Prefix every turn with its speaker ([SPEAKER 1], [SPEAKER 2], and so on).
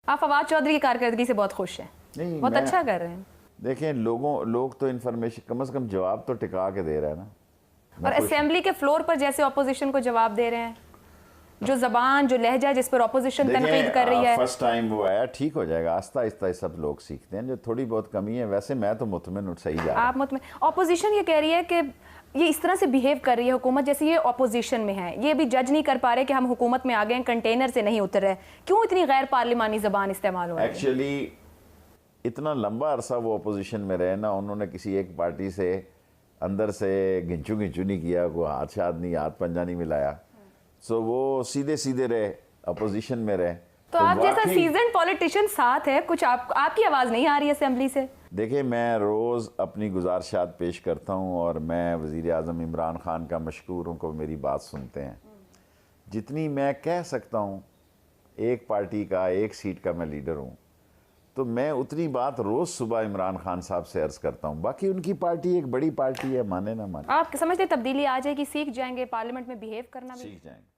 [SPEAKER 1] आप फवाद चौधरी की कारकर्दगी से बहुत खुश हैं?
[SPEAKER 2] नहीं,
[SPEAKER 1] बहुत अच्छा कर रहे हैं।
[SPEAKER 2] देखें, लोग तो इन्फॉर्मेशन कम से कम जवाब तो टिका के दे रहे हैं ना।
[SPEAKER 1] और असेंबली के फ्लोर पर जैसे ऑपोजिशन को जवाब दे रहे हैं, जो जबान जो लहजा जिस पर ऑपोजिशन तनकीद कर रही है।
[SPEAKER 2] फर्स्ट टाइम वो आया, ठीक हो जाएगा, आस्ता आस्ता सब लोग सीखते हैं। जो थोड़ी बहुत कमी है, वैसे मैं तो मुतमिन सही जा रहा हूं।
[SPEAKER 1] आप मुतमिन? ऑपोजिशन ये कह रही है कि ये इस तरह से बिहेव कर रही है हुकूमत जैसे ये ऑपोजिशन में है। ये भी जज नहीं कर पा रहे कि हम हुकूमत में आ गए, कंटेनर से नहीं उतर रहे। क्यों इतनी गैर पार्लिमानी जबान इस्तेमाल हो रही है?
[SPEAKER 2] एक्चुअली इतना लंबा अरसा वो अपोजिशन में रहे ना, उन्होंने किसी एक पार्टी से अंदर से घिंचू नहीं किया, कोई हाथ शाद नहीं, हाथ पंजा नहीं मिलाया। सो वो सीधे सीधे रहे, अपोजिशन में रहे।
[SPEAKER 1] तो आप जैसा सीजन पॉलिटिशियन साथ है, कुछ आपकी आवाज़ नहीं आ रही है असेंबली से?
[SPEAKER 2] देखिए, मैं रोज़ अपनी गुजारिशात पेश करता हूँ और मैं वज़ीर आज़म इमरान ख़ान का मशकूर हूँ को मेरी बात सुनते हैं। जितनी मैं कह सकता हूँ, एक पार्टी का एक सीट का मैं लीडर हूँ, तो मैं उतनी बात रोज़ सुबह इमरान ख़ान साहब से अर्ज़ करता हूँ। बाकी उनकी पार्टी एक बड़ी पार्टी है, माने ना माने।
[SPEAKER 1] आप समझते तब्दीली आ जाएगी, सीख जाएंगे पार्लियामेंट में बिहेव करना भी?
[SPEAKER 2] सीख जाएंगे।